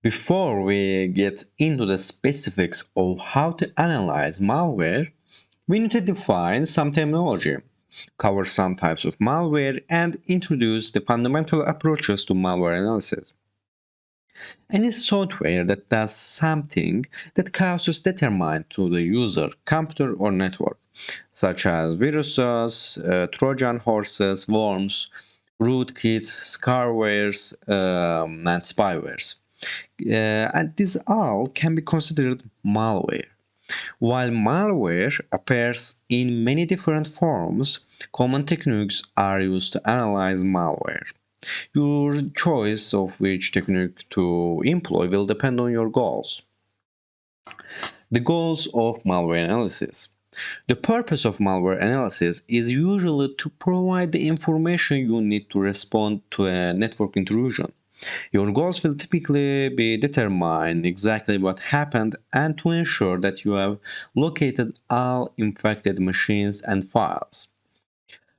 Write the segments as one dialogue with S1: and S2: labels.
S1: Before we get into the specifics of how to analyze malware, we need to define some terminology, cover some types of malware, and introduce the fundamental approaches to malware analysis. Any software that does something that causes determine to the user, computer, or network, such as viruses, Trojan horses, worms, rootkits, scarewares, and spywares. And these all can be considered malware. While malware appears in many different forms, common techniques are used to analyze malware. Your choice of which technique to employ will depend on your goals. The goals of malware analysis. The purpose of malware analysis is usually to provide the information you need to respond to a network intrusion. Your goals will typically be determine exactly what happened and to ensure that you have located all infected machines and files.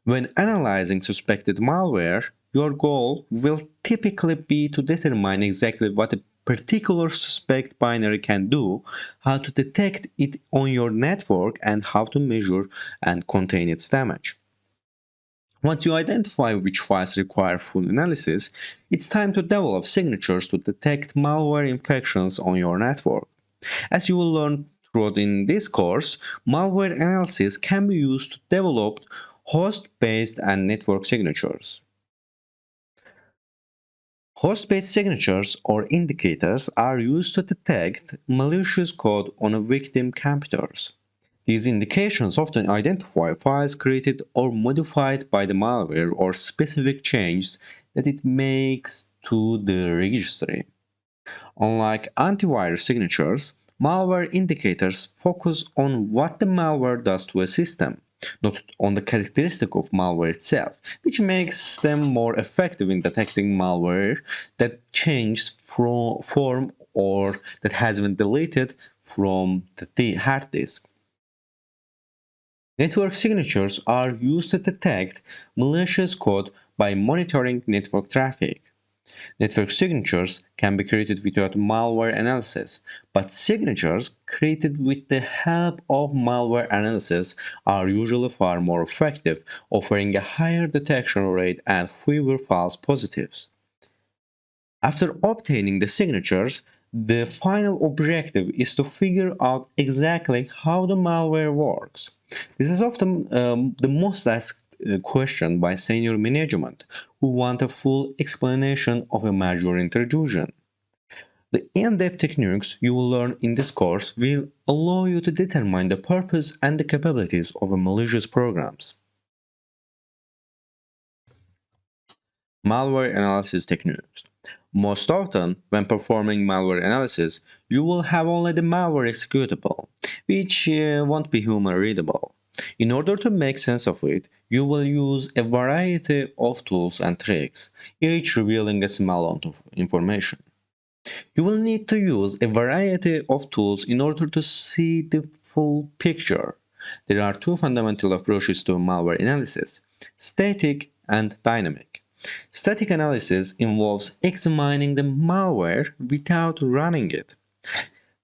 S1: When analyzing suspected malware, your goal will typically be to determine exactly what a particular suspect binary can do, how to detect it on your network, and how to measure and contain its damage. Once you identify which files require full analysis, it's time to develop signatures to detect malware infections on your network. As you will learn throughout in this course, malware analysis can be used to develop host-based and network signatures. Host-based signatures or indicators are used to detect malicious code on a victim computers. These indications often identify files created or modified by the malware or specific changes that it makes to the registry. Unlike antivirus signatures, malware indicators focus on what the malware does to a system, not on the characteristic of malware itself, which makes them more effective in detecting malware that changes form or that has been deleted from the hard disk. Network signatures are used to detect malicious code by monitoring network traffic. Network signatures can be created without malware analysis, but signatures created with the help of malware analysis are usually far more effective, offering a higher detection rate and fewer false positives. After obtaining the signatures, the final objective is to figure out exactly how the malware works. This is often the most asked question by senior management who want a full explanation of a major intrusion. The in-depth techniques you will learn in this course will allow you to determine the purpose and the capabilities of a malicious programs. Malware analysis techniques. Most often, when performing malware analysis, you will have only the malware executable, which won't be human readable. In order to make sense of it, you will use a variety of tools and tricks, each revealing a small amount of information. You will need to use a variety of tools in order to see the full picture. There are two fundamental approaches to malware analysis: static and dynamic. Static analysis involves examining the malware without running it.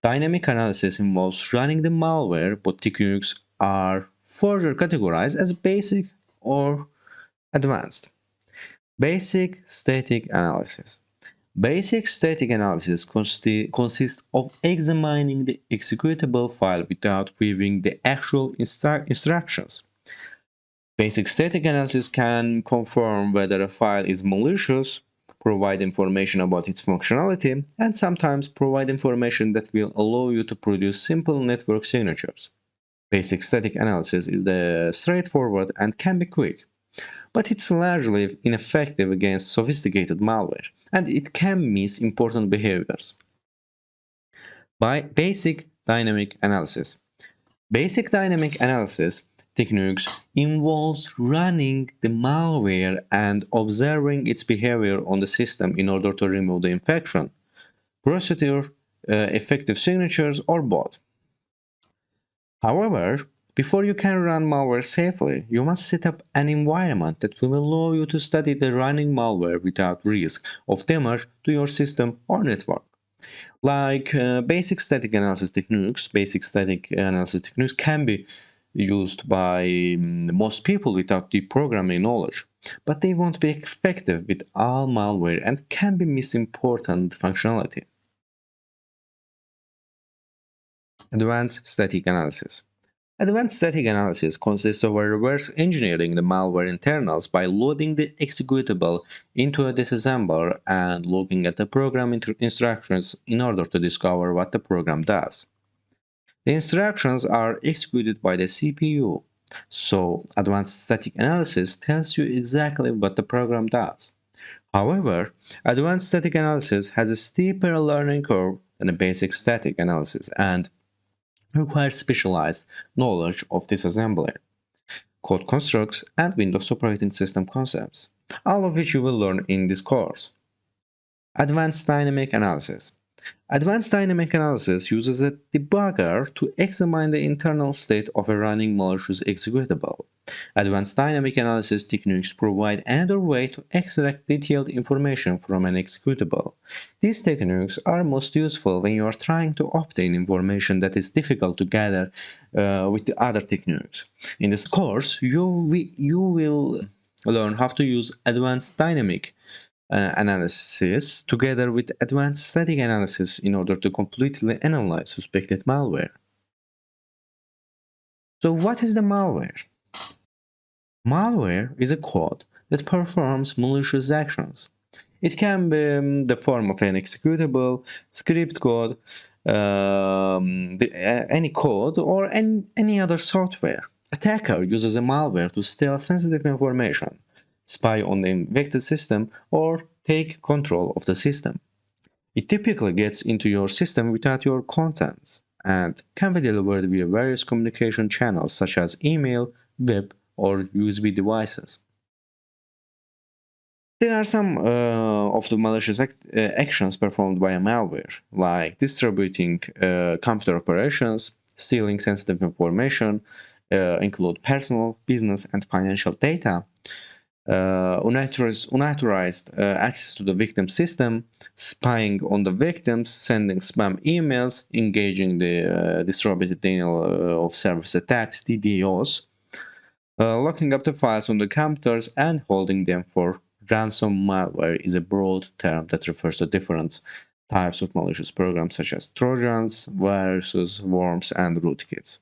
S1: Dynamic analysis involves running the malware, but techniques are further categorized as basic or advanced. Basic static analysis. Basic static analysis consists of examining the executable file without viewing the actual instructions. Basic static analysis can confirm whether a file is malicious, provide information about its functionality, and sometimes provide information that will allow you to produce simple network signatures. Basic static analysis is straightforward and can be quick, but it's largely ineffective against sophisticated malware, and it can miss important behaviors. By basic dynamic analysis. Basic dynamic analysis techniques involves running the malware and observing its behavior on the system in order to remove the infection, procedure, effective signatures, or both. However, before you can run malware safely, you must set up an environment that will allow you to study the running malware without risk of damage to your system or network. Like basic static analysis techniques can be used by most people without deep programming knowledge, but they won't be effective with all malware and can be miss important functionality. Advanced static analysis. Advanced static analysis consists of reverse engineering the malware internals by loading the executable into a disassembler and looking at the program instructions in order to discover what the program does. The instructions are executed by the CPU, so advanced static analysis tells you exactly what the program does. However, advanced static analysis has a steeper learning curve than a basic static analysis and requires specialized knowledge of disassembly, code constructs, and Windows operating system concepts, all of which you will learn in this course. Advanced dynamic analysis. Advanced dynamic analysis uses a debugger to examine the internal state of a running malicious executable. Advanced dynamic analysis techniques provide another way to extract detailed information from an executable. These techniques are most useful when you are trying to obtain information that is difficult to gather with the other techniques. In this course, you will learn how to use advanced dynamic analysis together with advanced static analysis in order to completely analyze suspected malware. So what is the malware? Malware is a code that performs malicious actions. It can be the form of an executable, script code, any code, or any other software. Attacker uses a malware to steal sensitive information, spy on the infected system, or take control of the system. It typically gets into your system without your contents and can be delivered via various communication channels such as email, web, or USB devices. There are some of the malicious actions performed by a malware, like distributing computer operations, stealing sensitive information, include personal, business, and financial data, unauthorized access to the victim system, spying on the victims, sending spam emails, engaging the distributed denial of service attacks (DDoS), locking up the files on the computers, and holding them for ransom. Malware is a broad term that refers to different types of malicious programs such as trojans, viruses, worms, and rootkits.